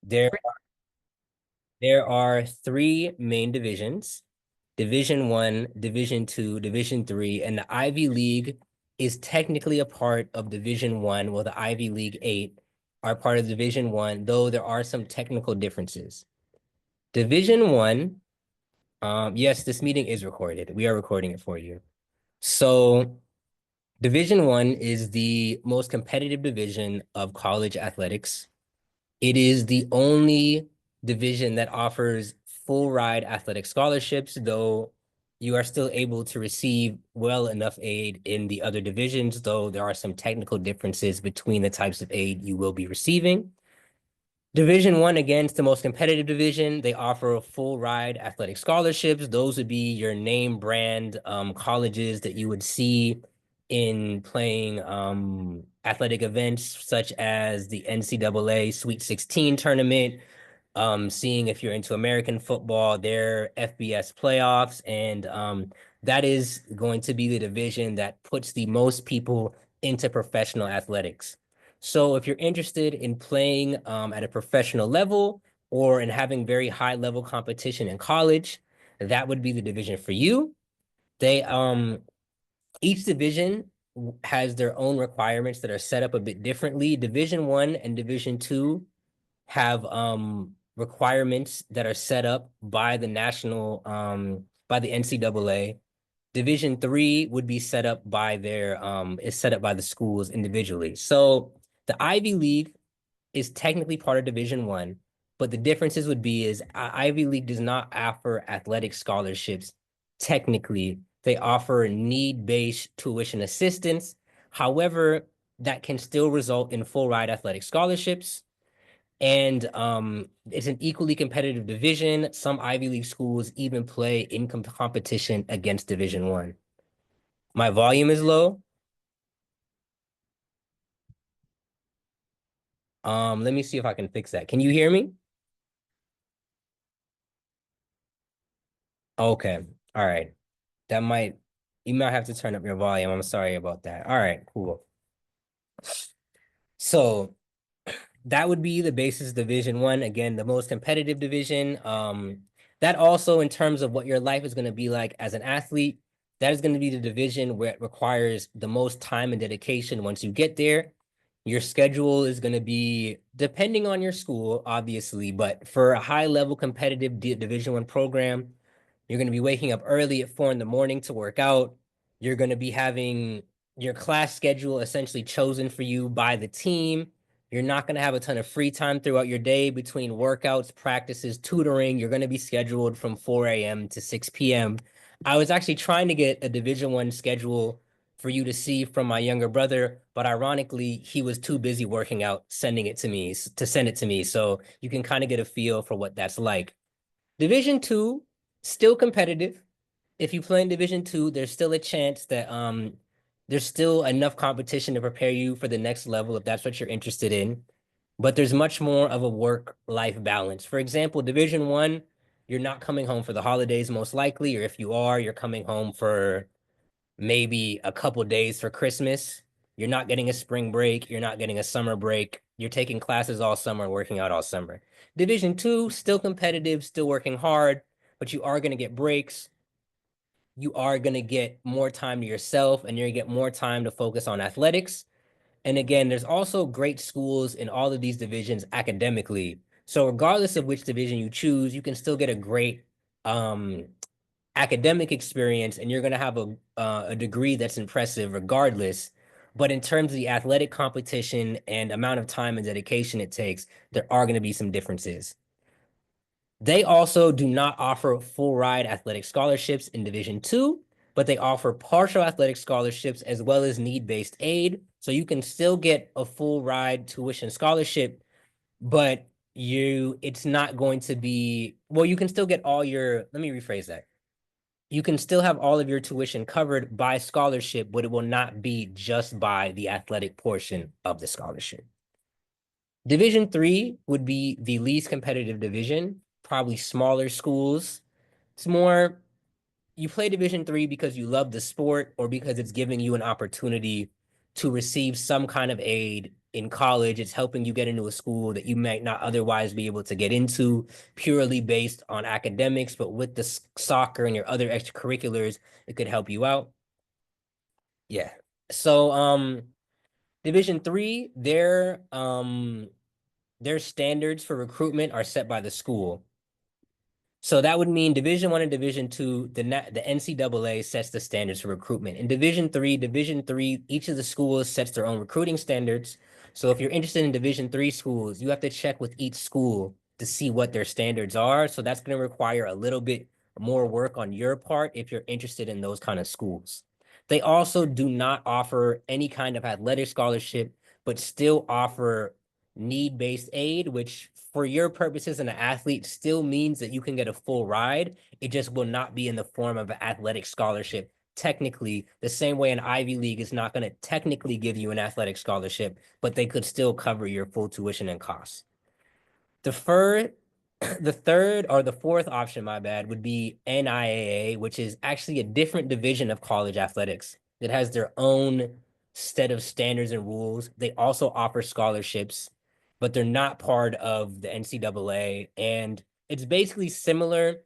There, there are three main divisions: Division One, Division Two, Division Three, and the Ivy League is technically a part of Division One, while the Ivy League Eight are part of Division One, though there are some technical differences. Division One, yes, this meeting is recorded. We are recording it for you. So Division One is the most competitive division of college athletics. It is the only division that offers full ride athletic scholarships, though you are still able to receive well enough aid in the other divisions, though there are some technical differences between the types of aid you will be receiving. Division One, again, is the most competitive division. They offer full ride athletic scholarships. Those would be your name brand colleges that you would see in playing athletic events such as the NCAA Sweet 16 tournament, seeing if you're into American football, their FBS playoffs, and that is going to be the division that puts the most people into professional athletics. So if you're interested in playing at a professional level or in having very high level competition in college, that would be the division for you. They each division has their own requirements that are set up a bit differently. Division One and Division Two have requirements that are set up by the national by the NCAA. Division Three would be set up by their is set up by the schools individually. So the Ivy League is technically part of Division One, but the differences would be is Ivy League does not offer athletic scholarships. Technically, they offer need-based tuition assistance. However, that can still result in full ride athletic scholarships. And it's an equally competitive division. Some Ivy League schools even play in competition against Division One. My volume is low. Let me see if I can fix that. Can you hear me? Okay. All right. That might, you might have to turn up your volume. I'm sorry about that. All right, cool. So that would be the basis division one. Again, the most competitive division. That also in terms of what your life is going to be like as an athlete, that is going to be the division where it requires the most time and dedication once you get there. Your schedule is going to be depending on your school, obviously, but for a high level competitive division one program, you're going to be waking up early at 4 in the morning to work out. You're going to be having your class schedule essentially chosen for you by the team. You're not going to have a ton of free time throughout your day between workouts, practices, tutoring. You're going to be scheduled from 4 a.m. to 6 p.m. I was actually trying to get a Division One schedule for you to see from my younger brother, but ironically, he was too busy working out, sending it to me to send it to me. So you can kind of get a feel for what that's like. Division Two, still competitive. If you play in Division Two, there's still a chance that there's still enough competition to prepare you for the next level if that's what you're interested in. But there's much more of a work-life balance. For example, Division One, you're not coming home for the holidays most likely, or if you are, you're coming home for maybe a couple days for Christmas. You're not getting a spring break. You're not getting a summer break. You're taking classes all summer, working out all summer. Division Two, still competitive, still working hard, but you are going to get breaks. You are going to get more time to yourself and you're going to get more time to focus on athletics. And again, there's also great schools in all of these divisions academically. So regardless of which division you choose, you can still get a great um, academic experience and you're going to have a degree that's impressive regardless. But in terms of the athletic competition and amount of time and dedication it takes, there are going to be some differences. They also do not offer full ride athletic scholarships in Division Two, but they offer partial athletic scholarships as well as need-based aid. So you can still get a full ride tuition scholarship, but it's not going to be, well, you can still get all your, let me rephrase that. You can still have all of your tuition covered by scholarship, but it will not be just by the athletic portion of the scholarship. Division Three would be the least competitive division, probably smaller schools. It's more, you play Division Three because you love the sport or because it's giving you an opportunity to receive some kind of aid in college. It's helping you get into a school that you might not otherwise be able to get into purely based on academics, but with the soccer and your other extracurriculars, it could help you out. Yeah. So Division three, their standards for recruitment are set by the school. So that would mean Division One and Division Two, the NCAA sets the standards for recruitment. In Division Three, each of the schools sets their own recruiting standards. So if you're interested in Division Three schools, you have to check with each school to see what their standards are. So that's going to require a little bit more work on your part if you're interested in those kind of schools. They also do not offer any kind of athletic scholarship, but still offer need-based aid, which for your purposes an athlete still means that you can get a full ride. It just will not be in the form of an athletic scholarship. Technically, the same way an Ivy League is not going to technically give you an athletic scholarship, but they could still cover your full tuition and costs. The third, the third or the fourth option, my bad, would be NIAA, which is actually a different division of college athletics that has their own set of standards and rules. They also offer scholarships, but they're not part of the NCAA. And it's basically similar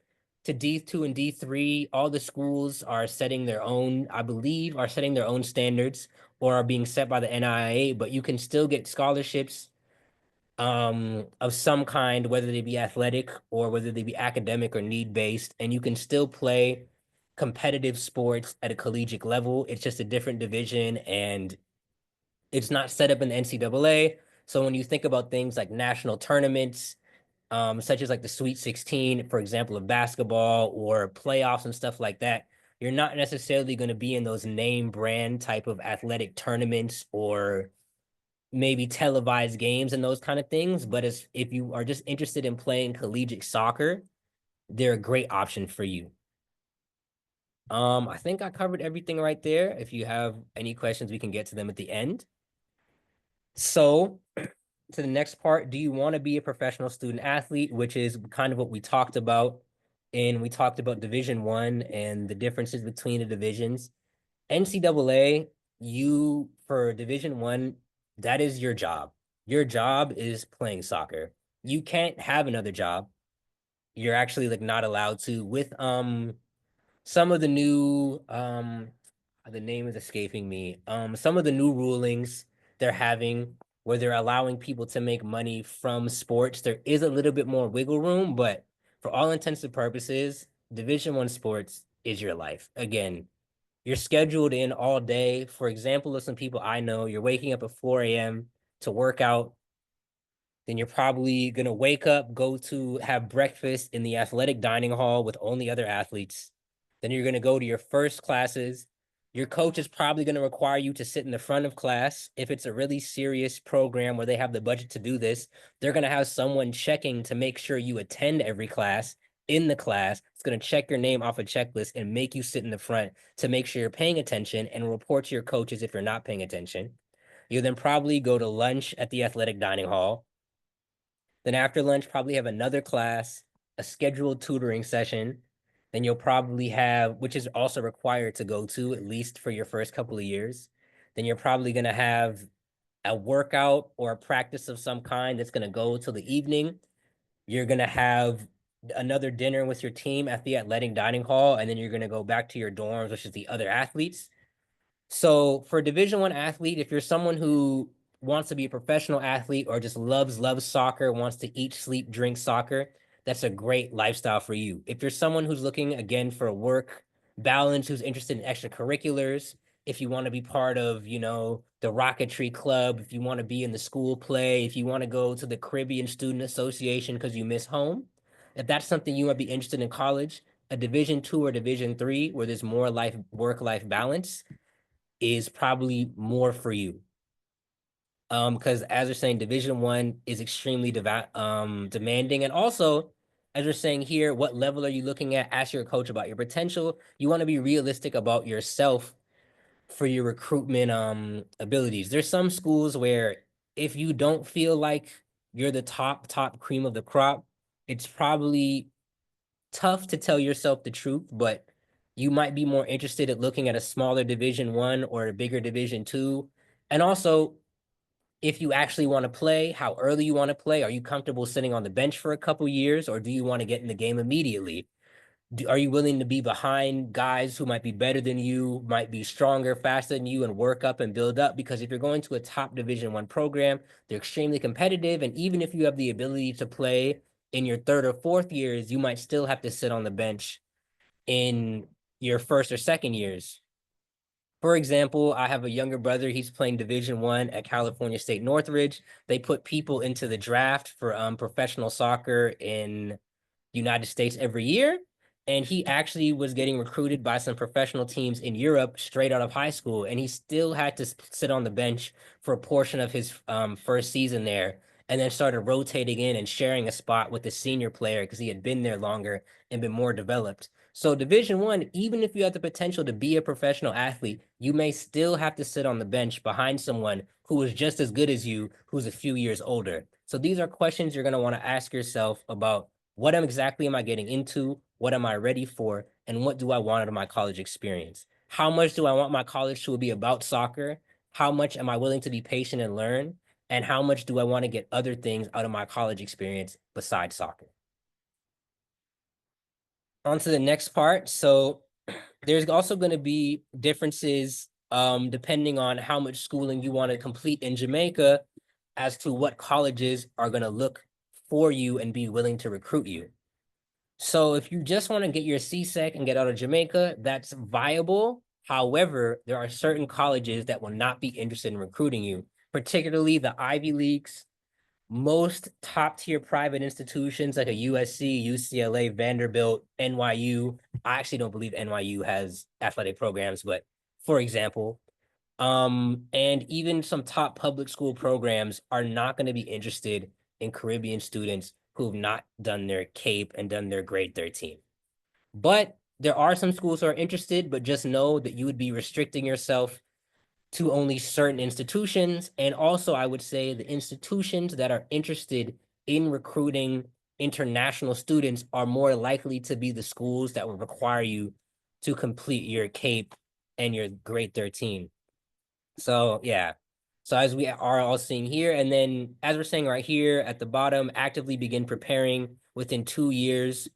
to D2 and D3. All the schools are setting their own, I believe, are setting their own standards or are being set by the NIAA, but you can still get scholarships of some kind, whether they be athletic or whether they be academic or need based, and you can still play competitive sports at a collegiate level. It's just a different division and it's not set up in the NCAA. So when you think about things like national tournaments, such as like the Sweet 16, for example, of basketball or playoffs and stuff like that, you're not necessarily going to be in those name brand type of athletic tournaments or maybe televised games and those kind of things. But as if you are just interested in playing collegiate soccer, they're a great option for you. I think I covered everything right there. If you have any questions, we can get to them at the end. So to the next part, do you want to be a professional student athlete, which is kind of what we talked about. And we talked about Division One and the differences between the divisions. NCAA, you for Division One, that is your job. Your job is playing soccer. You can't have another job. You're actually like not allowed to with some of the new the name is escaping me. Some of the new rulings they're having where they're allowing people to make money from sports. There is a little bit more wiggle room, but for all intents and purposes, Division One sports is your life. Again, you're scheduled in all day. For example, of some people I know, you're waking up at 4 a.m. to work out. Then you're probably going to wake up, go to have breakfast in the athletic dining hall with only other athletes. Then you're going to go to your first classes. Your coach is probably going to require you to sit in the front of class. If it's a really serious program where they have the budget to do this, they're going to have someone checking to make sure you attend every class in the class. It's going to check your name off a checklist and make you sit in the front to make sure you're paying attention and report to your coaches if you're not paying attention. You then probably go to lunch at the athletic dining hall. Then after lunch, probably have another class, a scheduled tutoring session. Then you'll probably have, which is also required to go to at least for your first couple of years. Then you're probably going to have a workout or a practice of some kind that's going to go till the evening. You're going to have another dinner with your team at the athletic dining hall, and then you're going to go back to your dorms, which is the other athletes. So for a Division One athlete, if you're someone who wants to be a professional athlete or just loves soccer, wants to eat, sleep, drink soccer, that's a great lifestyle for you. If you're someone who's looking again for a work balance, who's interested in extracurriculars, if you want to be part of, the rocketry club, if you want to be in the school play, if you want to go to the Caribbean Student Association because you miss home, if that's something you might be interested in college, a Division Two or Division Three, where there's more work-life balance, is probably more for you. Because as we're saying, Division One is extremely demanding. And also, as we're saying here, what level are you looking at? Ask your coach about your potential. You want to be realistic about yourself for your recruitment abilities. There's some schools where if you don't feel like you're the top cream of the crop, it's probably tough to tell yourself the truth, but you might be more interested at looking at a smaller Division One or a bigger Division Two. And also, if you actually want to play, how early you want to play. Are you comfortable sitting on the bench for a couple years, or do you want to get in the game immediately? Are you willing to be behind guys who might be better than you, might be stronger, faster than you, and work up and build up? Because if you're going to a top Division I program, they're extremely competitive, and even if you have the ability to play in your third or fourth years, you might still have to sit on the bench in your first or second years. For example, I have a younger brother. He's playing Division I at California State Northridge. They put people into the draft for professional soccer in United States every year. And he actually was getting recruited by some professional teams in Europe straight out of high school. And he still had to sit on the bench for a portion of his first season there, and then started rotating in and sharing a spot with the senior player because he had been there longer and been more developed. So Division I, even if you have the potential to be a professional athlete, you may still have to sit on the bench behind someone who is just as good as you, who's a few years older. So these are questions you're going to want to ask yourself about what exactly am I getting into? What am I ready for? And what do I want out of my college experience? How much do I want my college to be about soccer? How much am I willing to be patient and learn? And how much do I want to get other things out of my college experience besides soccer? On to the next part. So there's also going to be differences depending on how much schooling you want to complete in Jamaica as to what colleges are going to look for you and be willing to recruit you. So if you just want to get your CSEC and get out of Jamaica, that's viable. However, there are certain colleges that will not be interested in recruiting you, particularly the Ivy Leagues. Most top tier private institutions like a USC, UCLA, Vanderbilt, NYU. I actually don't believe NYU has athletic programs, but for example, and even some top public school programs are not going to be interested in Caribbean students who've not done their CAPE and done their grade 13. But there are some schools who are interested, but just know that you would be restricting yourself to only certain institutions. And also, I would say the institutions that are interested in recruiting international students are more likely to be the schools that will require you to complete your CAPE and your grade 13. So yeah. So as we are all seeing here, and then as we're saying right here at the bottom, actively begin preparing within 2 years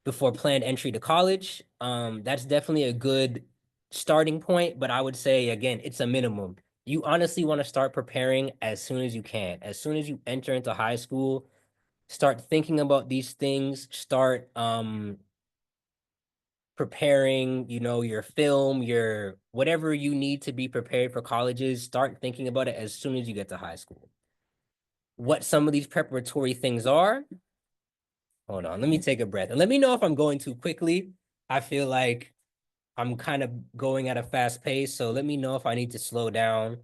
before planned entry to college. That's definitely a good starting point, but I would say again, it's a minimum. You honestly want to start preparing as soon as you can. As soon as you enter into high school, start thinking about these things, start preparing, your film, your whatever you need to be prepared for colleges, start thinking about it as soon as you get to high school. What some of these preparatory things are, hold on, let me take a breath and let me know if I'm going too quickly. I feel like I'm kind of going at a fast pace, so let me know if I need to slow down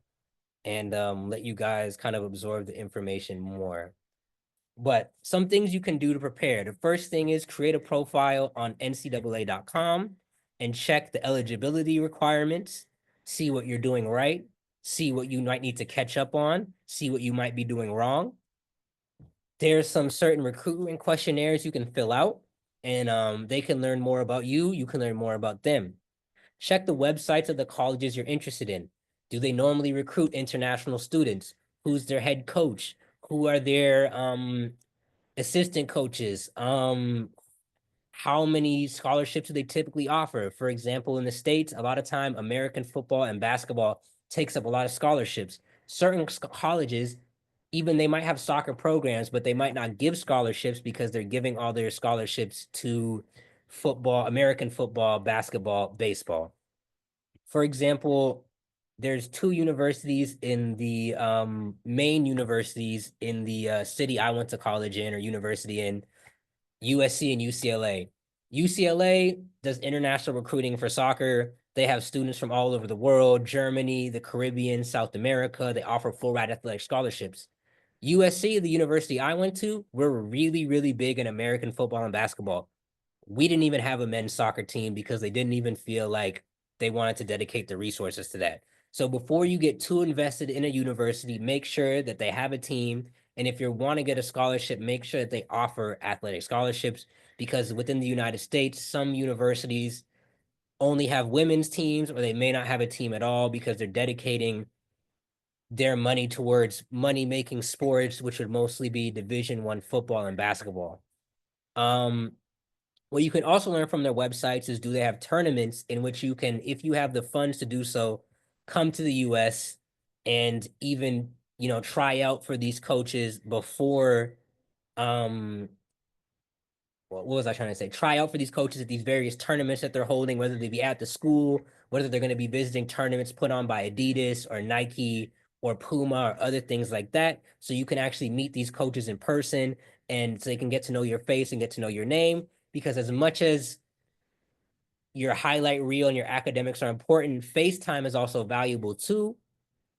and let you guys kind of absorb the information more. But some things you can do to prepare. The first thing is create a profile on ncaa.com and check the eligibility requirements, see what you're doing right, see what you might need to catch up on, see what you might be doing wrong. There's some certain recruitment questionnaires you can fill out, and they can learn more about you. You can learn more about them. Check the websites of the colleges you're interested in. Do they normally recruit international students? Who's their head coach? Who are their assistant coaches? How many scholarships do they typically offer? For example, in the States, a lot of time American football and basketball takes up a lot of scholarships. Certain colleges, even they might have soccer programs, but they might not give scholarships because they're giving all their scholarships to football, American football, basketball, baseball. For example, there's two universities in the main universities in the city I went to college in or university in, USC and UCLA. UCLA does international recruiting for soccer. They have students from all over the world, Germany, the Caribbean, South America. They offer full ride athletic scholarships. USC, the university I went to, we're really, really big in American football and basketball. We didn't even have a men's soccer team because they didn't even feel like they wanted to dedicate the resources to that. So before you get too invested in a university, make sure that they have a team. And if you want to get a scholarship, make sure that they offer athletic scholarships, because within the United States, some universities only have women's teams or they may not have a team at all because they're dedicating their money towards money making sports, which would mostly be Division I football and basketball. Um, what you can also learn from their websites is, do they have tournaments in which you can, if you have the funds to do so, come to the US and even, try out for these coaches before um what was I trying to say? Try out for these coaches at these various tournaments that they're holding, whether they be at the school, whether they're going to be visiting tournaments put on by Adidas or Nike or Puma or other things like that. So you can actually meet these coaches in person, and so they can get to know your face and get to know your name. Because as much as your highlight reel and your academics are important, FaceTime is also valuable too.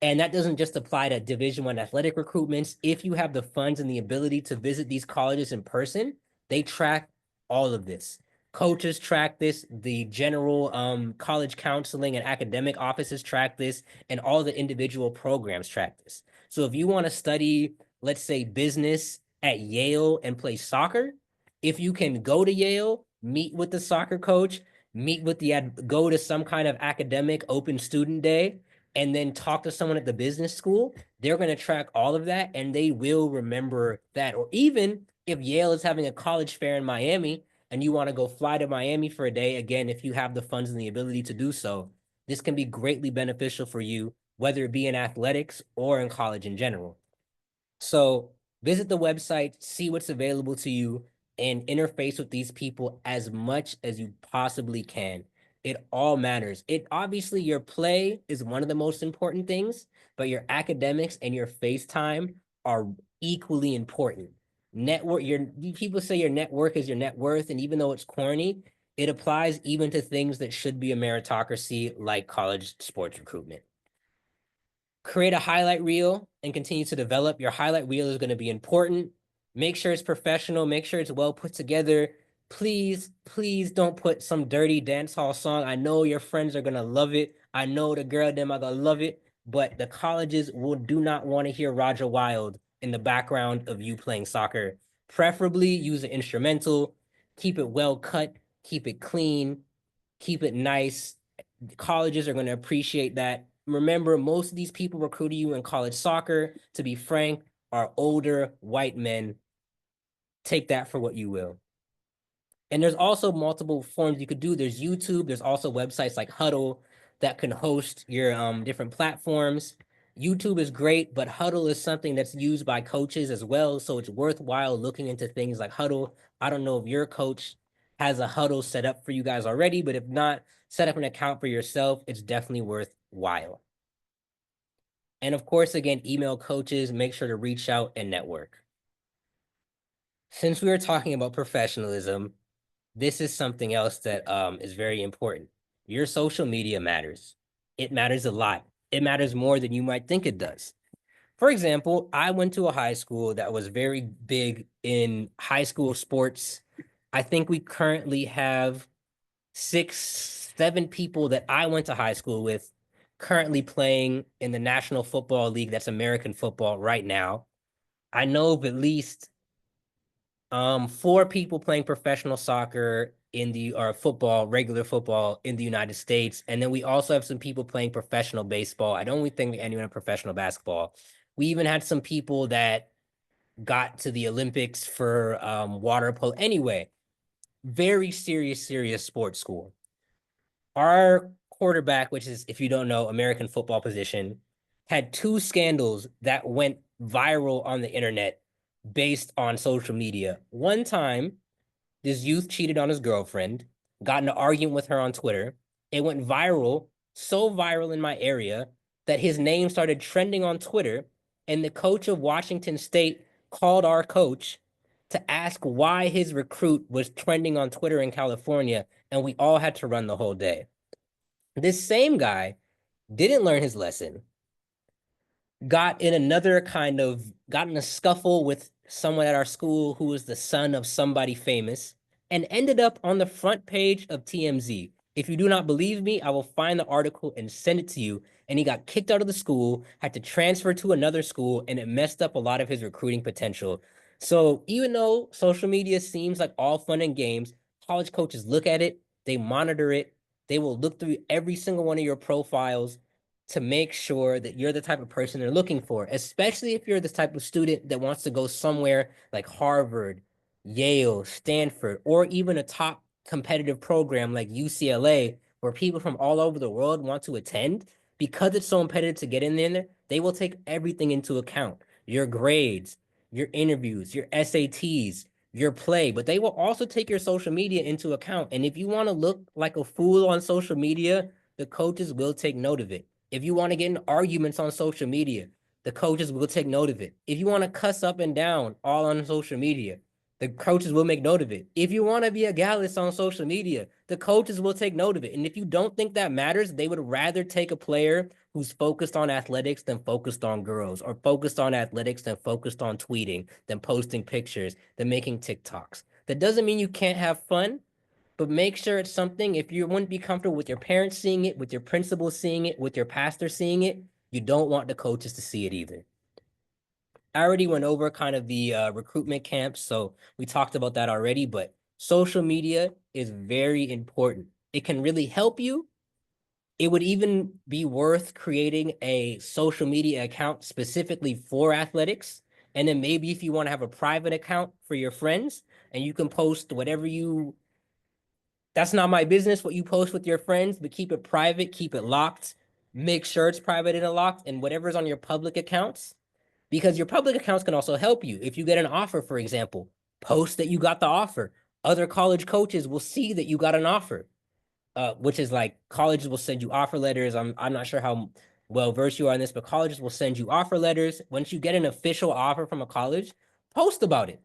And that doesn't just apply to Division I athletic recruitments. If you have the funds and the ability to visit these colleges in person, they track all of this. Coaches track this, the general college counseling and academic offices track this, and all the individual programs track this. So if you want to study, let's say, business at Yale and play soccer, if you can go to Yale, meet with the soccer coach, meet with go to some kind of academic open student day, and then talk to someone at the business school, they're going to track all of that and they will remember that. Or even if Yale is having a college fair in Miami and you want to go fly to Miami for a day, again, if you have the funds and the ability to do so, this can be greatly beneficial for you, whether it be in athletics or in college in general. So visit the website, see what's available to you, and interface with these people as much as you possibly can. It all matters. It obviously, your play is one of the most important things, but your academics and your face time are equally important. Network, your people say your network is your net worth, and even though it's corny, it applies even to things that should be a meritocracy like college sports recruitment. Create a highlight reel and continue to develop. Your highlight reel is going to be important. Make sure it's professional. Make sure it's well put together. Please, please don't put some dirty dance hall song. I know your friends are going to love it. I know the girl them are going to love it, but the colleges do not want to hear Roger Wild in the background of you playing soccer. Preferably use an instrumental. Keep it well cut. Keep it clean. Keep it nice. Colleges are going to appreciate that. Remember, most of these people recruiting you in college soccer, to be frank, are older white men. Take that for what you will. And there's also multiple forms you could do. There's YouTube. There's also websites like Huddle that can host your different platforms. YouTube is great, but Huddle is something that's used by coaches as well. So it's worthwhile looking into things like Huddle. I don't know if your coach has a Huddle set up for you guys already, but if not, set up an account for yourself. It's definitely worthwhile. And of course, again, email coaches, make sure to reach out and network. Since we were talking about professionalism, this is something else that is very important. Your social media matters. It matters a lot. It matters more than you might think it does. For example, I went to a high school that was very big in high school sports. I think we currently have 6, 7 people that I went to high school with currently playing in the National Football League, that's American football right now. I know of at least 4 people playing professional soccer in the or football, regular football in the United States. And then we also have some people playing professional baseball. I don't think anyone in professional basketball. We even had some people that got to the Olympics for water polo. Anyway, very serious sports school. Our quarterback, which is, if you don't know, American football position, had 2 scandals that went viral on the internet based on social media. One time, this youth cheated on his girlfriend, got in an argument with her on Twitter. It went viral, so viral in my area that his name started trending on Twitter. And the coach of Washington State called our coach to ask why his recruit was trending on Twitter in California. And we all had to run the whole day. This same guy didn't learn his lesson, got in a scuffle with someone at our school who was the son of somebody famous, and ended up on the front page of TMZ. If you do not believe me, I will find the article and send it to you. And he got kicked out of the school, had to transfer to another school, and it messed up a lot of his recruiting potential. So even though social media seems like all fun and games, college coaches look at it, they monitor it, they will look through every single one of your profiles. to make sure that you're the type of person they're looking for, especially if you're the type of student that wants to go somewhere like Harvard, Yale, Stanford, or even a top competitive program like UCLA, where people from all over the world want to attend. Because it's so competitive to get in there, they will take everything into account: your grades, your interviews, your SATs, your play, but they will also take your social media into account. And if you want to look like a fool on social media, the coaches will take note of it. If you want to get in arguments on social media, the coaches will take note of it. If you want to cuss up and down all on social media, the coaches will make note of it. If you want to be a gallus on social media, the coaches will take note of it. And if you don't think that matters, they would rather take a player who's focused on athletics than focused on girls, or focused on athletics than focused on tweeting, than posting pictures, than making TikToks. That doesn't mean you can't have fun, but make sure it's something. If you wouldn't be comfortable with your parents seeing it, with your principal seeing it, with your pastor seeing it, you don't want the coaches to see it either. I already went over kind of the recruitment camps, so we talked about that already, but social media is very important. It can really help you. It would even be worth creating a social media account specifically for athletics. And then maybe if you want to have a private account for your friends, and you can post whatever you, that's not my business what you post with your friends, but keep it private, keep it locked, make sure it's private and locked, and whatever's on your public accounts, because your public accounts can also help you. If you get an offer, for example, post that you got the offer. Other college coaches will see that you got an offer, which is like colleges will send you offer letters. I'm not sure how well versed you are in this, but colleges will send you offer letters. Once you get an official offer from a college, post about it.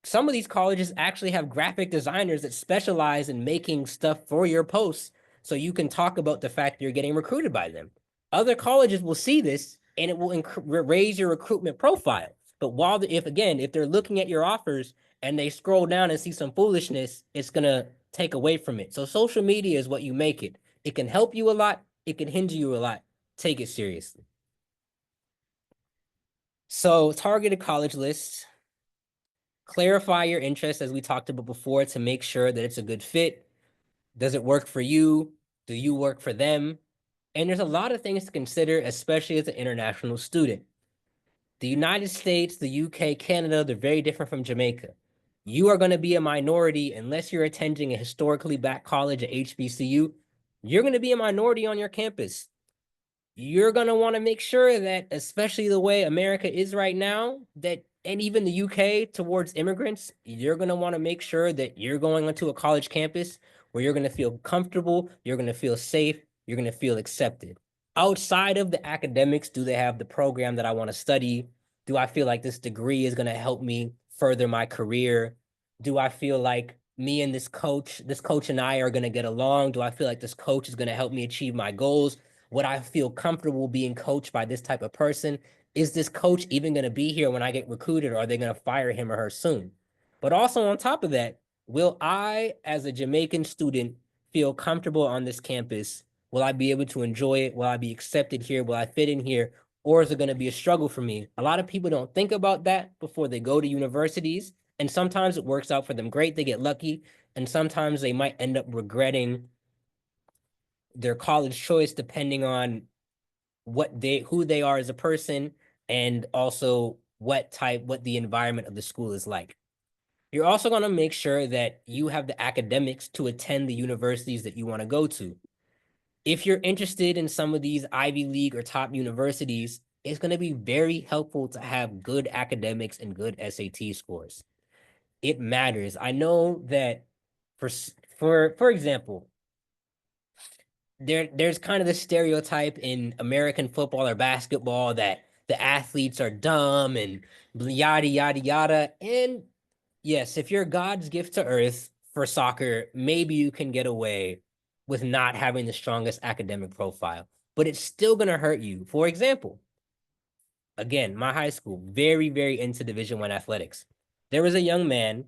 Some of these colleges actually have graphic designers that specialize in making stuff for your posts, so you can talk about the fact you're getting recruited by them. Other colleges will see this and it will raise your recruitment profile. But if they're looking at your offers and they scroll down and see some foolishness, it's gonna take away from it. So social media is what you make it. It can help you a lot, it can hinder you a lot. Take it seriously. So targeted college lists. Clarify your interests, as we talked about before, to make sure that it's a good fit. Does it work for you? Do you work for them? And there's a lot of things to consider, especially as an international student. The United States, the UK, Canada, they're very different from Jamaica. You are going to be a minority unless you're attending a historically black college at HBCU. You're going to be a minority on your campus. You're going to want to make sure that, especially the way America is right now, that, and even the UK towards immigrants, you're going to want to make sure that you're going onto a college campus where you're going to feel comfortable, you're going to feel safe, you're going to feel accepted. Outside of the academics, do they have the program that I want to study? Do I feel like this degree is going to help me further my career? Do I feel like me and this coach and I are going to get along? Do I feel like this coach is going to help me achieve my goals? Would I feel comfortable being coached by this type of person? Is this coach even going to be here when I get recruited, or are they going to fire him or her soon? But also on top of that, will I, as a Jamaican student, feel comfortable on this campus? Will I be able to enjoy it? Will I be accepted here? Will I fit in here? Or is it going to be a struggle for me? A lot of people don't think about that before they go to universities. And sometimes it works out for them great. They get lucky. And sometimes they might end up regretting their college choice depending on who they are as a person, and also what the environment of the school is like. You're also going to make sure that you have the academics to attend the universities that you want to go to. If you're interested in some of these Ivy League or top universities, it's going to be very helpful to have good academics and good SAT scores. It matters. I know that for for example, there's kind of this stereotype in American football or basketball that the athletes are dumb and yada yada yada. And yes, if you're God's gift to earth for soccer, maybe you can get away with not having the strongest academic profile, but it's still gonna hurt you. For example, again, my high school, very, very into Division I athletics. There was a young man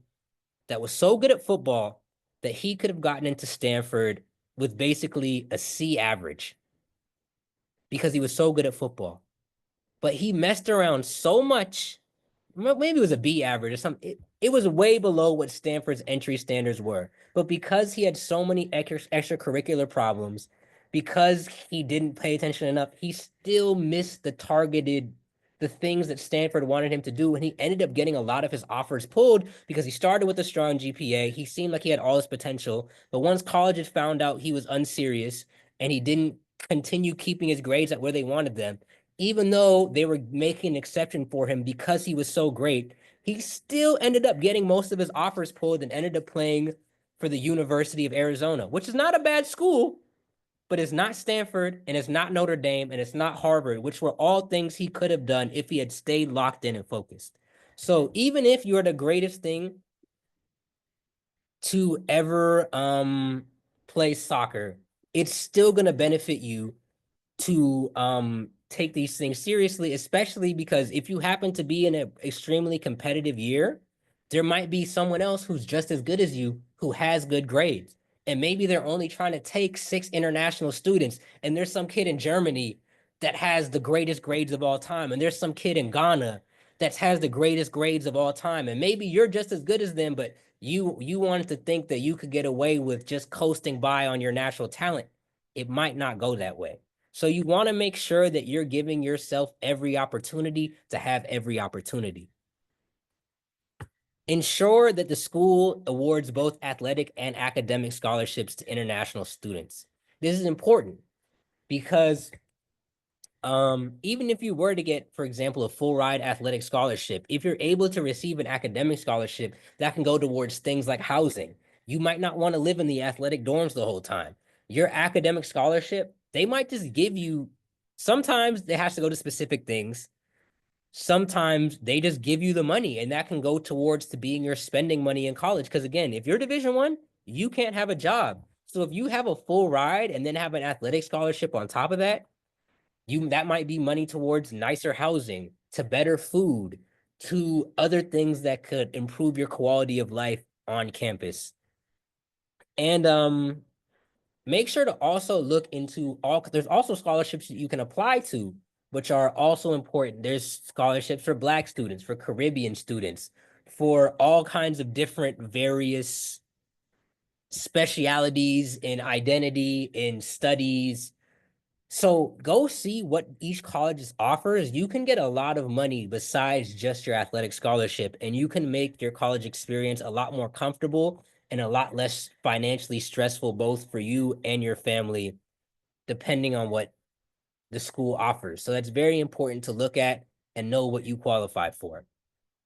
that was so good at football that he could have gotten into Stanford with basically a C average because he was so good at football. But he messed around so much, maybe it was a B average or something. It was way below what Stanford's entry standards were. But because he had so many extracurricular problems, because he didn't pay attention enough, he still missed the things that Stanford wanted him to do. And he ended up getting a lot of his offers pulled because he started with a strong GPA. He seemed like he had all his potential. But once colleges found out he was unserious and he didn't continue keeping his grades at where they wanted them, even though they were making an exception for him because he was so great, he still ended up getting most of his offers pulled and ended up playing for the University of Arizona, which is not a bad school, but it's not Stanford and it's not Notre Dame and it's not Harvard, which were all things he could have done if he had stayed locked in and focused. So even if you're the greatest thing to ever play soccer, it's still going to benefit you to take these things seriously, especially because if you happen to be in an extremely competitive year, there might be someone else who's just as good as you who has good grades. And maybe they're only trying to take 6 international students, and there's some kid in Germany that has the greatest grades of all time, and there's some kid in Ghana that has the greatest grades of all time. And maybe you're just as good as them, but you wanted to think that you could get away with just coasting by on your natural talent. It might not go that way. So you want to make sure that you're giving yourself every opportunity to have every opportunity. Ensure that the school awards both athletic and academic scholarships to international students. This is important because even if you were to get, for example, a full ride athletic scholarship, if you're able to receive an academic scholarship, that can go towards things like housing. You might not want to live in the athletic dorms the whole time. Your academic scholarship, they might just give you, sometimes it has to go to specific things. Sometimes they just give you the money and that can go towards to being your spending money in college. Because again, if you're Division 1, you can't have a job. So if you have a full ride and then have an athletic scholarship on top of that, that might be money towards nicer housing, to better food, to other things that could improve your quality of life on campus. And make sure to also look into there's also scholarships that you can apply to, which are also important. There's scholarships for Black students, for Caribbean students, for all kinds of different various specialities in identity, in studies. So go see what each college offers. You can get a lot of money besides just your athletic scholarship, and you can make your college experience a lot more comfortable and a lot less financially stressful, both for you and your family, depending on what the school offers. So that's very important to look at and know what you qualify for.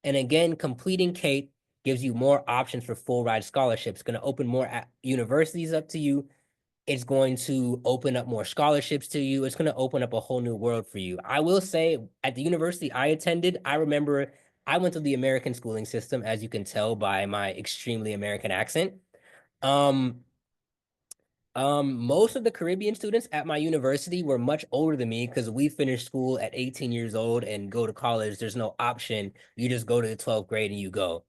And again, completing CAPE gives you more options for full ride scholarships. It's going to open more universities up to you. It's going to open up more scholarships to you. It's going to open up a whole new world for you. I will say, at the university I attended, I remember I went to the American schooling system, as you can tell by my extremely American accent. Um, most of the Caribbean students at my university were much older than me because we finished school at 18 years old and go to college. There's no option. You just go to the 12th grade and you go.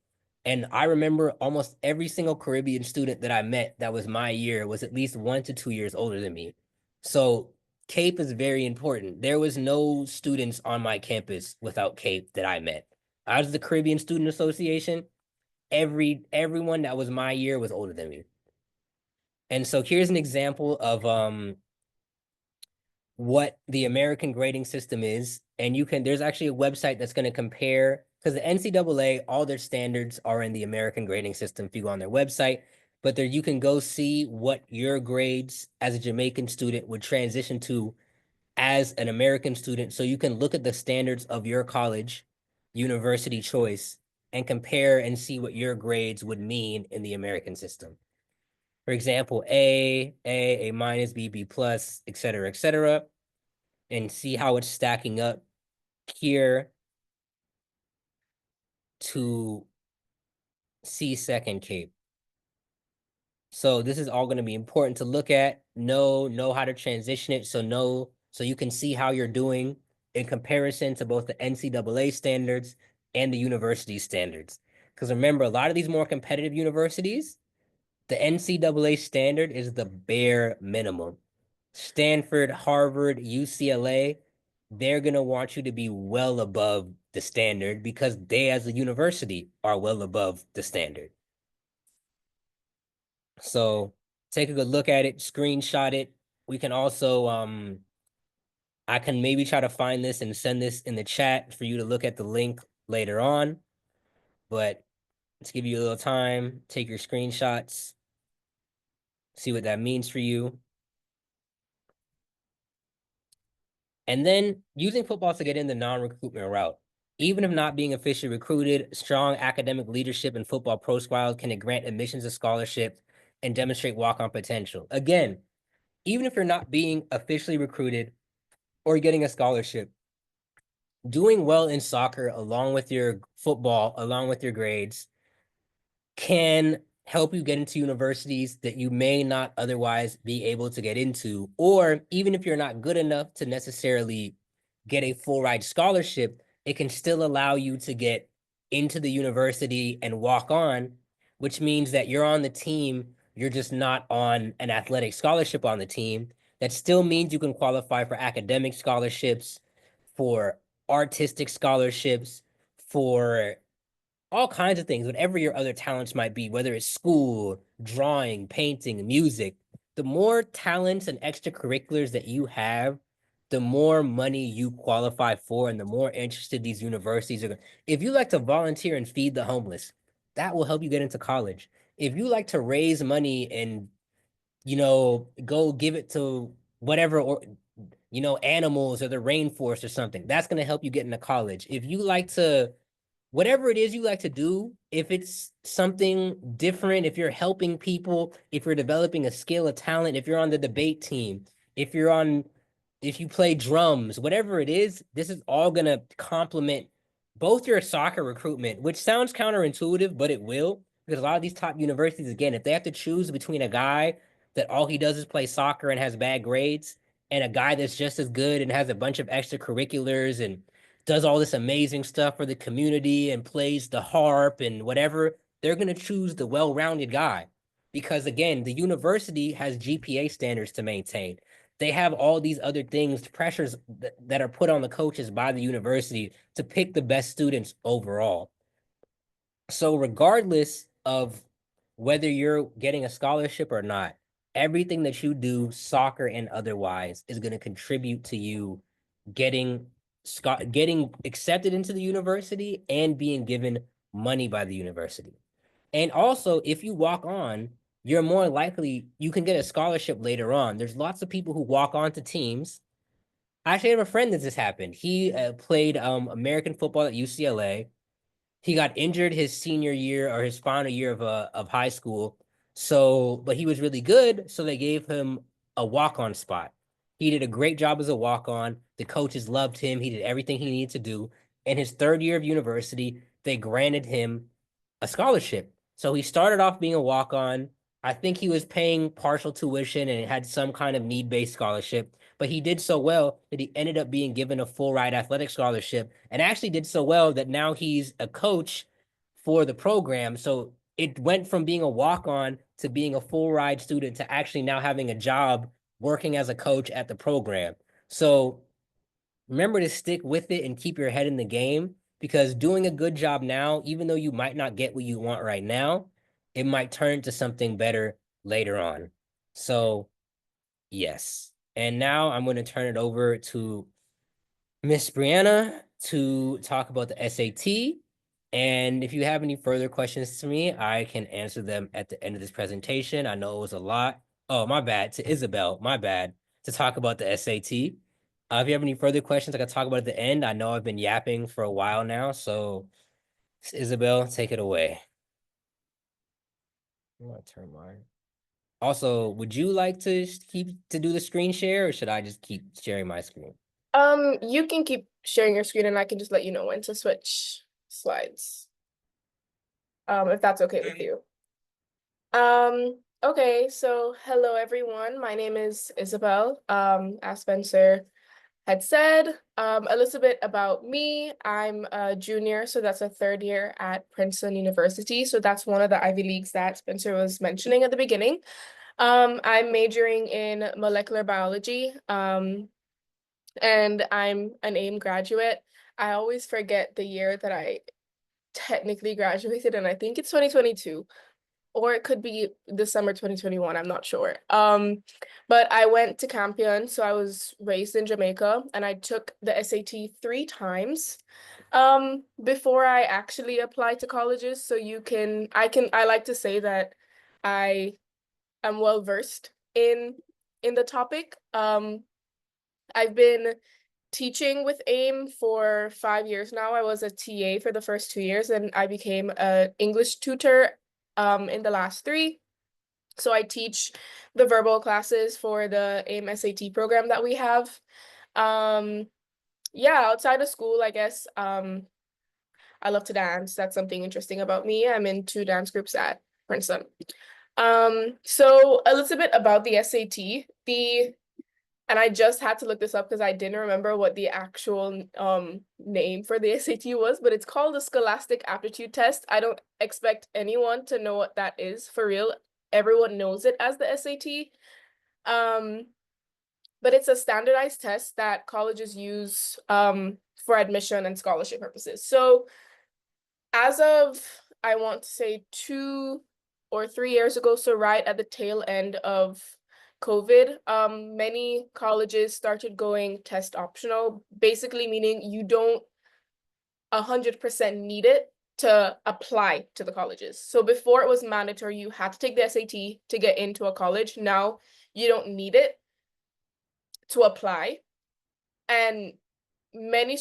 And I remember almost every single Caribbean student that I met that was my year was at least 1 to 2 years older than me. So CAPE is very important. There was no students on my campus without CAPE that I met. I was the Caribbean Student Association. Everyone that was my year was older than me. And so here's an example of what the American grading system is. And there's actually a website that's going to compare, because the NCAA, all their standards are in the American grading system if you go on their website. But there you can go see what your grades as a Jamaican student would transition to as an American student. So you can look at the standards of your college, university choice, and compare and see what your grades would mean in the American system. For example, A minus, B plus, et cetera, and see how it's stacking up here to C second CAPE. So this is all going to be important to look at, know how to transition it. So you can see how you're doing in comparison to both the NCAA standards and the university standards. Because remember, a lot of these more competitive universities, the NCAA standard is the bare minimum. Stanford, Harvard, UCLA, they're going to want you to be well above the standard because they, as a university, are well above the standard. So take a good look at it, screenshot it, we can also I can maybe try to find this and send this in the chat for you to look at the link later on. But let's give you a little time, take your screenshots, see what that means for you. And then using football to get in the non-recruitment route. Even if not being officially recruited, strong academic leadership in football pro squads can grant admissions to scholarships and demonstrate walk-on potential. Again, even if you're not being officially recruited or getting a scholarship, doing well in soccer along with your football, along with your grades, can help you get into universities that you may not otherwise be able to get into. Or even if you're not good enough to necessarily get a full ride scholarship, it can still allow you to get into the university and walk on, which means that you're on the team. You're just not on an athletic scholarship on the team. That still means you can qualify for academic scholarships, for artistic scholarships, for all kinds of things, whatever your other talents might be, whether it's school, drawing, painting, music. The more talents and extracurriculars that you have, the more money you qualify for, and the more interested these universities are. If you like to volunteer and feed the homeless, that will help you get into college. If you like to raise money and, go give it to whatever, or animals or the rainforest or something, that's going to help you get into college. If you like to, whatever it is you like to do, if it's something different, if you're helping people, if you're developing a skill, a talent, if you're on the debate team, if you're on, if you play drums, whatever it is, this is all going to complement both your soccer recruitment, which sounds counterintuitive, but it will, because a lot of these top universities, again, if they have to choose between a guy that all he does is play soccer and has bad grades, and a guy that's just as good and has a bunch of extracurriculars and does all this amazing stuff for the community and plays the harp and whatever, they're going to choose the well-rounded guy. Because again, the university has GPA standards to maintain. They have all these other things, pressures that are put on the coaches by the university to pick the best students overall. So regardless of whether you're getting a scholarship or not, everything that you do, soccer and otherwise, is going to contribute to you getting getting accepted into the university and being given money by the university. And also, if you walk on, you're more likely you can get a scholarship later on. There's lots of people who walk on to teams. I actually have a friend that this happened. He played American football at UCLA. He got injured his senior year or his final year of high school. So, but he was really good, so they gave him a walk-on spot. He did a great job as a walk-on. The coaches loved him. He did everything he needed to do. In his third year of university, they granted him a scholarship. So he started off being a walk-on. I think he was paying partial tuition and had some kind of need-based scholarship, but he did so well that he ended up being given a full ride athletic scholarship and actually did so well that now he's a coach for the program. So it went from being a walk-on to being a full ride student to actually now having a job working as a coach at the program. So remember to stick with it and keep your head in the game, because doing a good job now, even though you might not get what you want right now, it might turn to something better later on. So, yes. And now I'm going to turn it over to Miss Brianna to talk about the SAT. And if you have any further questions to me, I can answer them at the end of this presentation. I know it was a lot. Oh, my bad. To Isabel, my bad, to talk about the SAT. If you have any further questions, I can talk about at the end. I know I've been yapping for a while now, so Isabel, take it away. I'm gonna turn mine. Also, would you like to keep to do the screen share, or should I just keep sharing my screen? You can keep sharing your screen and I can just let you know when to switch slides. If that's okay with you. Okay, so hello everyone. My name is Isabel. As Spencer had said, a little bit about me. I'm a junior, so that's a third year at Princeton University. So that's one of the Ivy Leagues that Spencer was mentioning at the beginning. I'm majoring in molecular biology. And I'm an AIM graduate. I always forget the year that I technically graduated, and I think it's 2022. or it could be December 2021, I'm not sure. But I went to Campion, so I was raised in Jamaica, and I took the SAT 3 times before I actually applied to colleges. So I like to say that I am well versed in the topic. I've been teaching with AIM for 5 years now. I was a TA for the first 2 years, and I became an English tutor in the last three. So I teach the verbal classes for the AIM SAT program that we have. Um, yeah, outside of school, I guess I love to dance. That's something interesting about me. I'm in 2 dance groups at Princeton. So a little bit about the SAT. And I just had to look this up because I didn't remember what the actual name for the SAT was, but it's called the Scholastic Aptitude Test. I don't expect anyone to know what that is for real. Everyone knows it as the SAT. Um, but it's a standardized test that colleges use for admission and scholarship purposes. So as of, I want to say 2 or 3 years ago, so right at the tail end of COVID, many colleges started going test optional, basically meaning you don't 100% need it to apply to the colleges. So before it was mandatory, you had to take the SAT to get into a college. Now you don't need it to apply. And many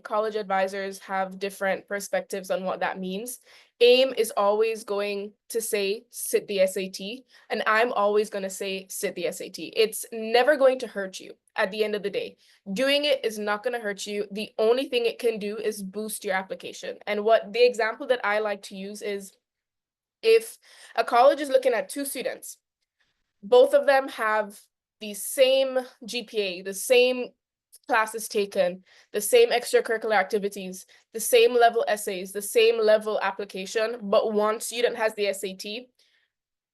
college advisors have different perspectives on what that means. AIM is always going to say sit the SAT, and I'm always going to say sit the SAT. It's never going to hurt you at the end of the day. Doing it is not going to hurt you. The only thing it can do is boost your application. And what the example that I like to use is, if a college is looking at 2 students, both of them have the same GPA, the same classes taken, the same extracurricular activities, the same level essays, the same level application, but one student has the SAT,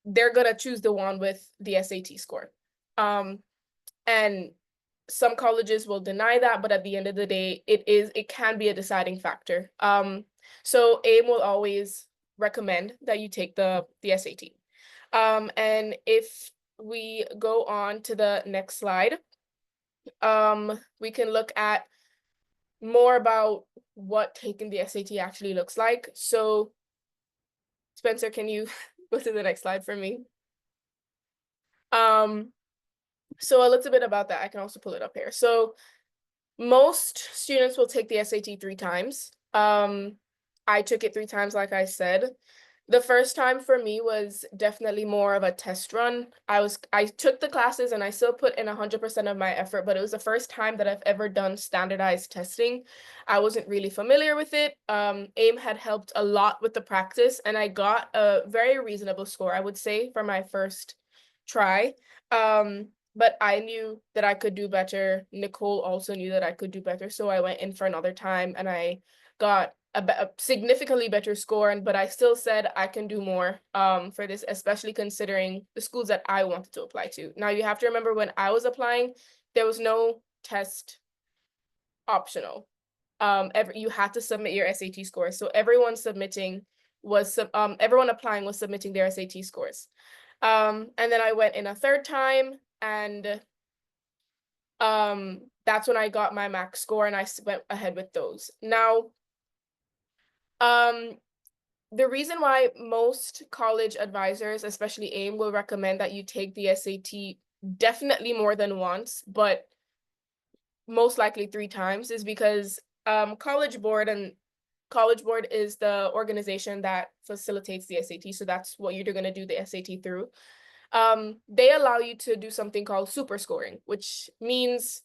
they're gonna choose the one with the SAT score. And some colleges will deny that, but at the end of the day, it can be a deciding factor. So AIM will always recommend that you take the SAT. And if we go on to the next slide, we can look at more about what taking the SAT actually looks like. So Spencer, can you go to the next slide for me? So a little bit about that. I can also pull it up here. So most students will take the SAT 3 times. I took it 3 times, like I said. The first time for me was definitely more of a test run. I took the classes and I still put in 100% of my effort, but it was the first time that I've ever done standardized testing. I wasn't really familiar with it. AIM had helped a lot with the practice, and I got a very reasonable score, I would say, for my first try. But I knew that I could do better. Nicole also knew that I could do better, so I went in for another time and I got a significantly better score, but I still said I can do more for this, especially considering the schools that I wanted to apply to. Now you have to remember, when I was applying, there was no test optional. You had to submit your SAT scores. So everyone applying was submitting their SAT scores. And then I went in a third time, and that's when I got my max score, and I went ahead with those. Now, the reason why most college advisors, especially AIM, will recommend that you take the SAT definitely more than once, but most likely 3 times, is because College Board is the organization that facilitates the SAT. So that's what you're going to do the SAT through. They allow you to do something called super scoring, which means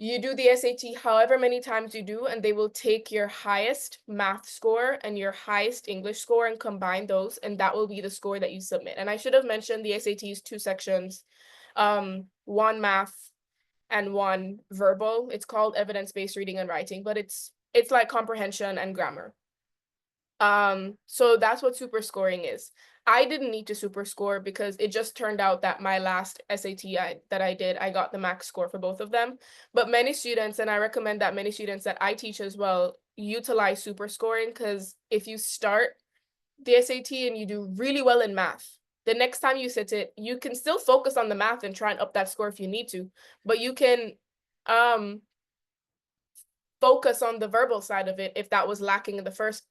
you do the SAT however many times you do, and they will take your highest math score and your highest English score and combine those, and that will be the score that you submit. And I should have mentioned the SAT is 2 sections, one math and one verbal. It's called evidence-based reading and writing, but it's like comprehension and grammar. So that's what super scoring is. I didn't need to super score because it just turned out that my last SAT that I did, I got the max score for both of them. But many students, and I recommend that many students that I teach as well, utilize super scoring, because if you start the SAT and you do really well in math, the next time you sit it, you can still focus on the math and try and up that score if you need to, but you can um focus on the verbal side of it if that was lacking in the first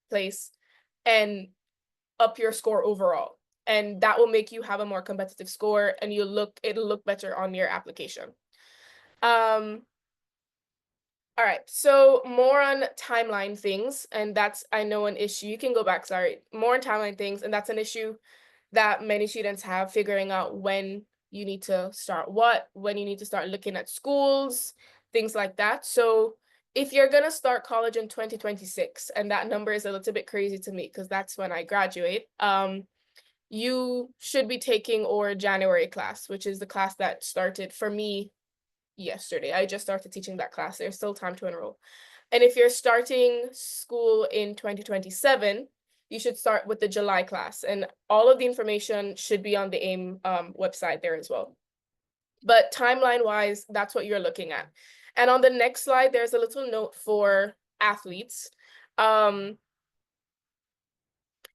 place, and up your score overall. And that will make you have a more competitive score and it'll look better on your application. Um all right, so more on timeline things, and that's, I know, an issue. You can go back, sorry. More on timeline things, and that's an issue that many students have, figuring out when you need to start what, when you need to start looking at schools, things like that. So if you're going to start college in 2026, and that number is a little bit crazy to me because that's when I graduate, you should be taking our January class, which is the class that started for me yesterday. I just started teaching that class. There's still time to enroll. And if you're starting school in 2027, you should start with the July class. And all of the information should be on the AIM website there as well. But timeline wise, that's what you're looking at. And on the next slide, there's a little note for athletes.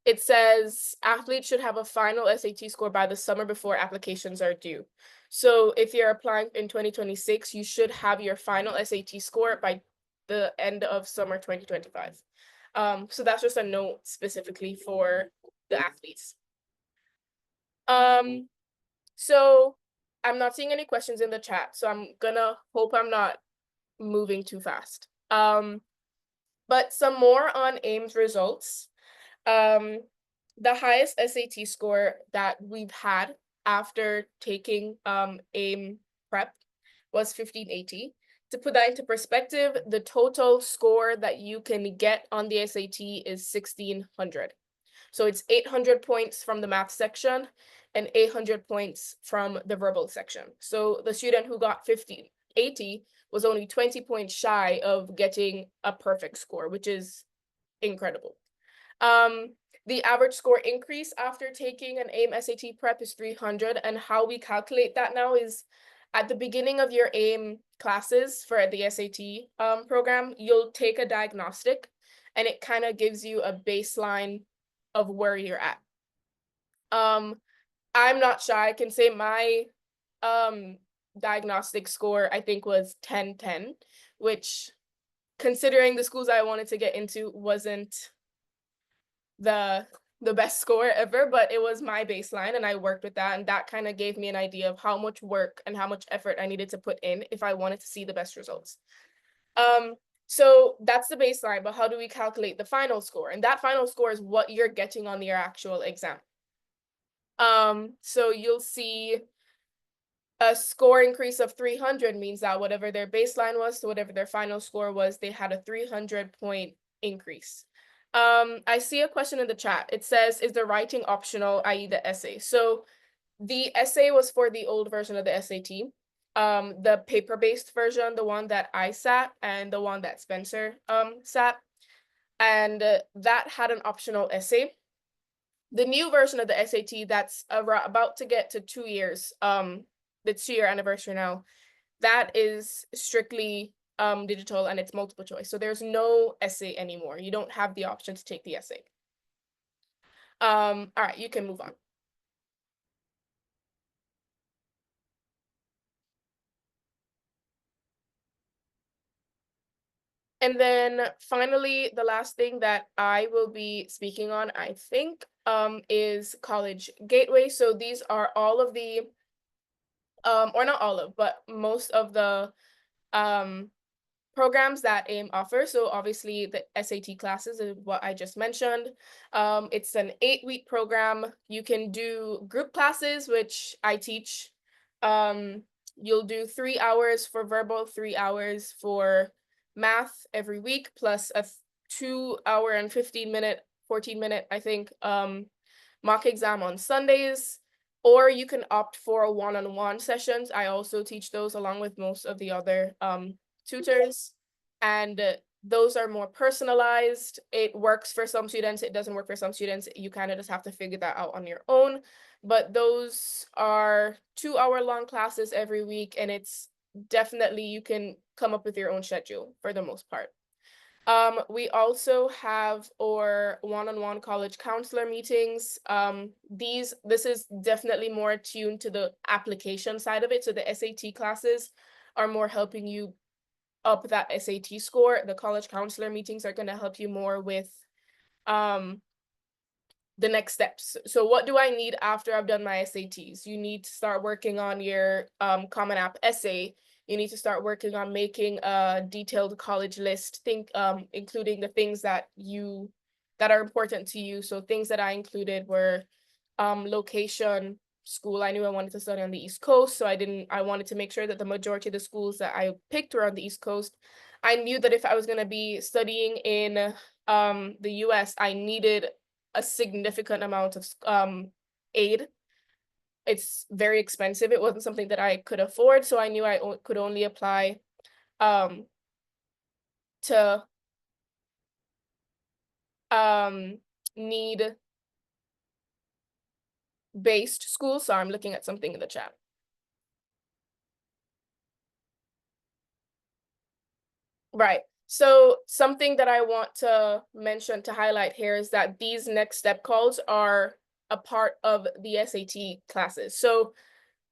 It says athletes should have a final SAT score by the summer before applications are due. So if you're applying in 2026, you should have your final SAT score by the end of summer 2025. So that's just a note specifically for the athletes. So I'm not seeing any questions in the chat, so I'm gonna hope I'm not moving too fast. But some more on AIM's results. Um, the highest SAT score that we've had after taking AIM prep was 1580. To put that into perspective, the total score that you can get on the SAT is 1600. So it's 800 points from the math section and 800 points from the verbal section. So the student who got 1580 was only 20 points shy of getting a perfect score, which is incredible. The average score increase after taking an AIM SAT prep is 300, and how we calculate that now is at the beginning of your AIM classes for the SAT program, you'll take a diagnostic, and it kind of gives you a baseline of where you're at. I'm not shy. I can say my diagnostic score, I think, was 1010, which, considering the schools I wanted to get into, wasn't the best score ever, but it was my baseline and I worked with that, and that kind of gave me an idea of how much work and how much effort I needed to put in if I wanted to see the best results. So that's the baseline, but how do we calculate the final score? And that final score is what you're getting on your actual exam. So you'll see a score increase of 300 means that whatever their baseline was to whatever their final score was, they had a 300-point increase. I see a question in the chat. It says, is the writing optional, i.e. the essay? So the essay was for the old version of the SAT. The paper-based version, the one that I sat and the one that Spencer sat, and that had an optional essay. The new version of the SAT that's about to get to 2 years, the 2-year anniversary now, that is strictly digital and it's multiple choice. So there's no essay anymore. You don't have the option to take the essay. All right, you can move on. And then finally, the last thing that I will be speaking on, I think, is College Gateway. So these are all of the, or not all of, but most of the programs that AIM offers. So obviously the SAT classes is what I just mentioned. It's an 8-week program. You can do group classes, which I teach. You'll do 3 hours for verbal, 3 hours for math every week, plus a 2-hour and 15-minute, 14-minute, I think, mock exam on Sundays. Or you can opt for one-on-one sessions. I also teach those along with most of the other tutors, and those are more personalized. It works for some students, it doesn't work for some students. You kind of just have to figure that out on your own. But those are 2-hour-long classes every week, and it's definitely, you can come up with your own schedule for the most part. We also have our one-on-one college counselor meetings. This is definitely more attuned to the application side of it. So the SAT classes are more helping you up that SAT score. The college counselor meetings are going to help you more with um the next steps. So what do I need after I've done my SATs? You need to start working on your Common App essay. You need to start working on making a detailed college list, including the things that are important to you. So things that I included were location, school. I knew I wanted to study on the East Coast, so I wanted to make sure that the majority of the schools that I picked were on the East Coast. I knew that if I was going to be studying in the US, I needed a significant amount of aid. It's very expensive. It wasn't something that I could afford, so I knew could only apply um, to need based schools. So I'm looking at something in the chat. Right. So something that I want to mention to highlight here is that these next step calls are a part of the SAT classes. So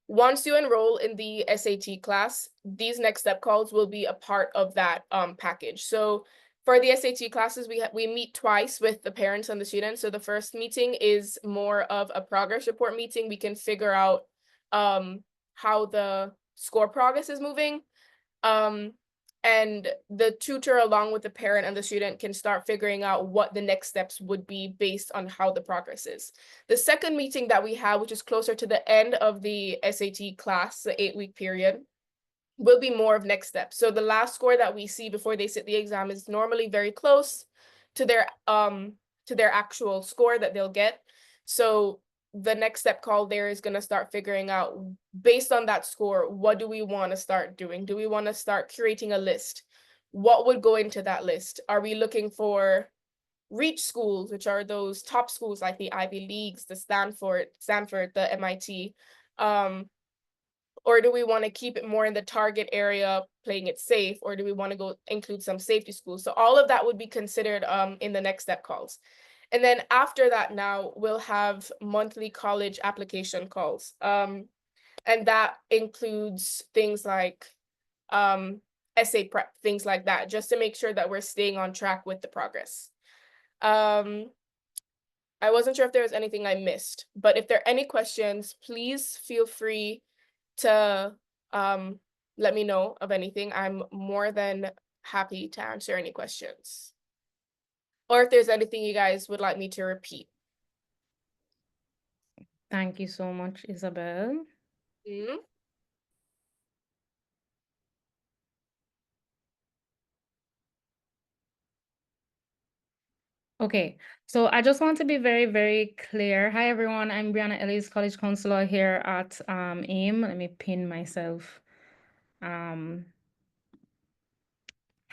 once you enroll in the SAT class, these next step calls will be a part of that package. So for the SAT classes, we meet twice with the parents and the students. So the first meeting is more of a progress report meeting. We can figure out how the score progress is moving. Um, and the tutor, along with the parent and the student, can start figuring out what the next steps would be based on how the progress is. The second meeting that we have, which is closer to the end of the SAT class, the 8-week period, will be more of next steps. So the last score that we see before they sit the exam is normally very close to their actual score that they'll get. So the next step call there is going to start figuring out, based on that score, what do we want to start doing? Do we want to start curating a list? What would go into that list? Are we looking for reach schools, which are those top schools like the Ivy Leagues, the Stanford, the MIT? Or do we want to keep it more in the target area, playing it safe? Or do we want to go include some safety schools? So all of that would be considered in the next step calls. And then after that, now we'll have monthly college application calls. And that includes things like essay prep, things like that, just to make sure that we're staying on track with the progress. I wasn't sure if there was anything I missed, but if there are any questions, please feel free to let me know of anything. I'm more than happy to answer any questions. Or if there's anything you guys would like me to repeat. Thank you so much, Isabel. Mm-hmm. Okay, so I just want to be very, very clear. Hi, everyone. I'm Brianna Ellis, college counselor here at AIM. Let me pin myself.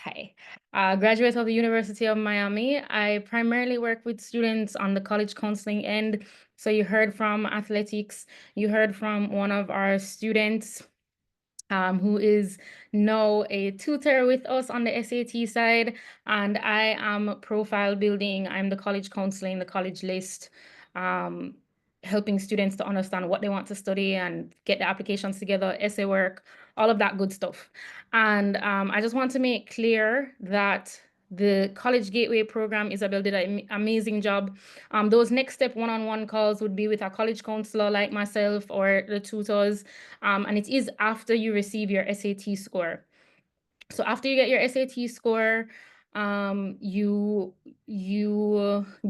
Hi, graduate of the University of Miami. I primarily work with students on the college counseling end. So you heard from athletics, you heard from one of our students who is now a tutor with us on the SAT side, and I am profile building. I'm the college counseling, the college list, helping students to understand what they want to study and get the applications together, essay work, all of that good stuff. And I just want to make clear that the College Gateway program, Isabel did an amazing job. Those next step one-on-one calls would be with a college counselor like myself or the tutors. And it is after you receive your SAT score. So after you get your SAT score, you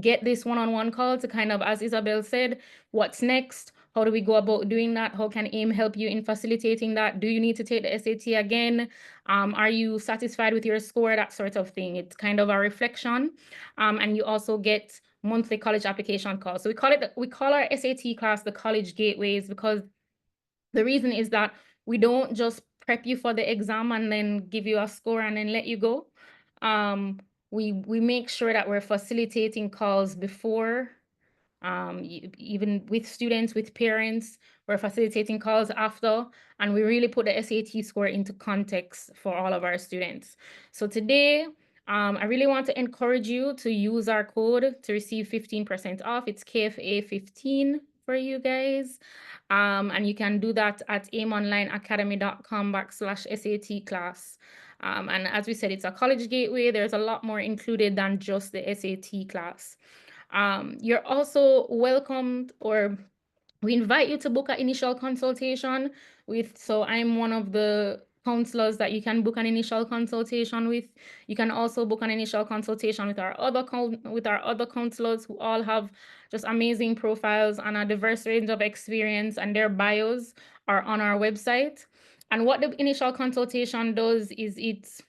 get this one-on-one call to kind of, as Isabel said, what's next? How do we go about doing that? How can AIM help you in facilitating that? Do you need to take the SAT again? Are you satisfied with your score? That sort of thing. It's kind of a reflection. And you also get monthly college application calls. So we call our SAT class the College Gateways, because the reason is that we don't just prep you for the exam and then give you a score and then let you go. We make sure that we're facilitating calls before, even with students, with parents. We're facilitating calls after, and we really put the SAT score into context for all of our students. So today, I really want to encourage you to use our code to receive 15% off. It's KFA15 for you guys. And you can do that at aimonlineacademy.com/SAT class. And as we said, it's a college gateway. There's a lot more included than just the SAT class. You're also welcomed, or we invite you to book an initial consultation with, so I'm one of the counselors that you can book an initial consultation with. You can also book an initial consultation with our other counselors who all have just amazing profiles and a diverse range of experience, and their bios are on our website. And what the initial consultation does is it's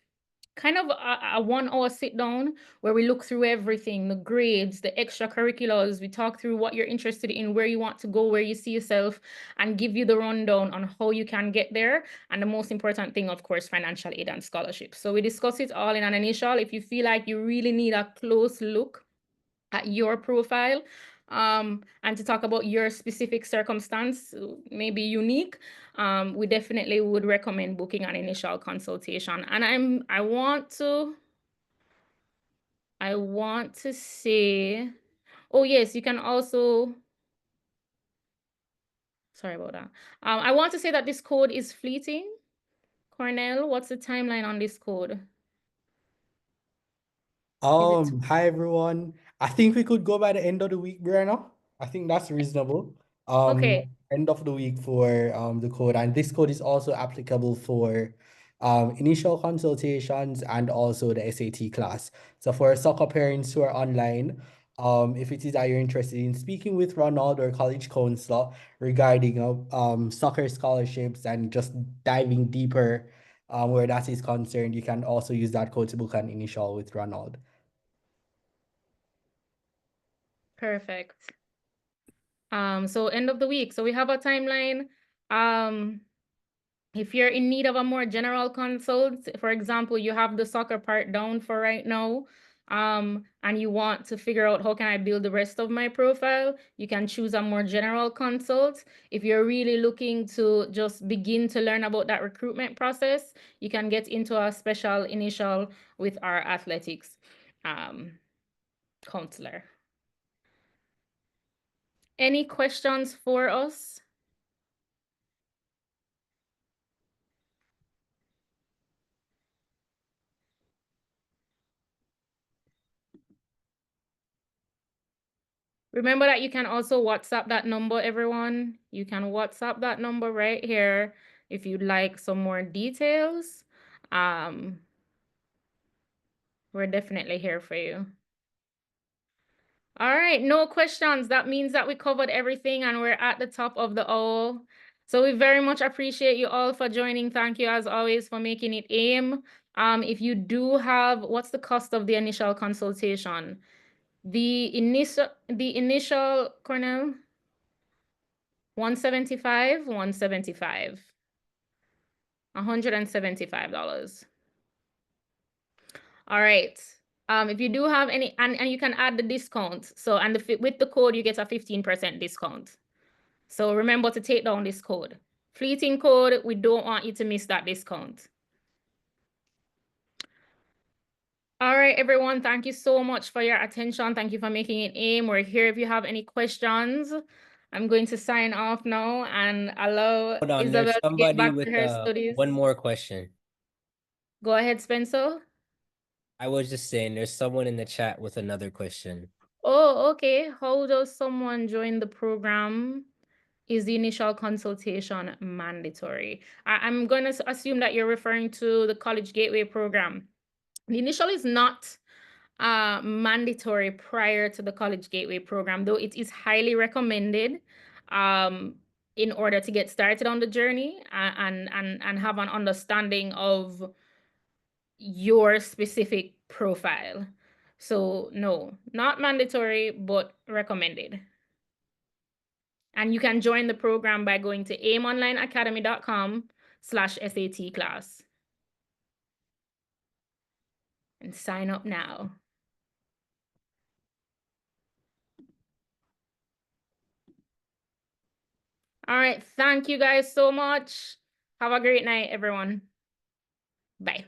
kind of a 1 hour sit down where we look through everything, the grades, the extracurriculars. We talk through what you're interested in, where you want to go, where you see yourself, and give you the rundown on how you can get there. And the most important thing, of course, financial aid and scholarships. So we discuss it all in an initial. If you feel like you really need a close look at your profile, and to talk about your specific circumstance, maybe unique, we definitely would recommend booking an initial consultation. And I want to say, oh yes, you can also, sorry about that. I want to say that this code is fleeting. Cornell, what's the timeline on this code? Is it Hi everyone. I think we could go by the end of the week, Brianna. I think that's reasonable. okay? End of the week for the code, and this code is also applicable for initial consultations and also the SAT class. So for soccer parents who are online, if it is that you're interested in speaking with Ronald or college counselor regarding soccer scholarships and just diving deeper where that is concerned, you can also use that code to book an initial with Ronald. Perfect. So end of the week. So we have a timeline. If you're in need of a more general consult, for example, you have the soccer part down for right now, and you want to figure out how can I build the rest of my profile, you can choose a more general consult. If you're really looking to just begin to learn about that recruitment process, you can get into a special initial with our athletics counselor. Any questions for us? Remember that you can also WhatsApp that number, everyone. You can WhatsApp that number right here if you'd like some more details. We're definitely here for you. All right, no questions. That means that we covered everything and we're at the top of the hour. So we very much appreciate you all for joining. Thank you as always for making it AIM. If you do have, what's the cost of the initial consultation? The initial, Cornell? 175, 175. $175. All right. If you do have any, and you can add the discount. So, and with the code, you get a 15% discount. So remember to take down this code. Fleeting code, we don't want you to miss that discount. All right, everyone, thank you so much for your attention. Thank you for making it AIM. We're here if you have any questions. I'm going to sign off now and allow Hold on, Isabel there's to get somebody back with to her studies. one more question. Go ahead, Spencer. I was just saying there's someone in the chat with another question. Oh, okay. How does someone join the program? Is the initial consultation mandatory? I'm going to assume that you're referring to the College Gateway program. The initial is not mandatory prior to the College Gateway program, though it is highly recommended in order to get started on the journey and have an understanding of your specific profile. So no, not mandatory, but recommended. And you can join the program by going to aimonlineacademy.com/SAT class and sign up now. All right, thank you guys so much. Have a great night, everyone. Bye.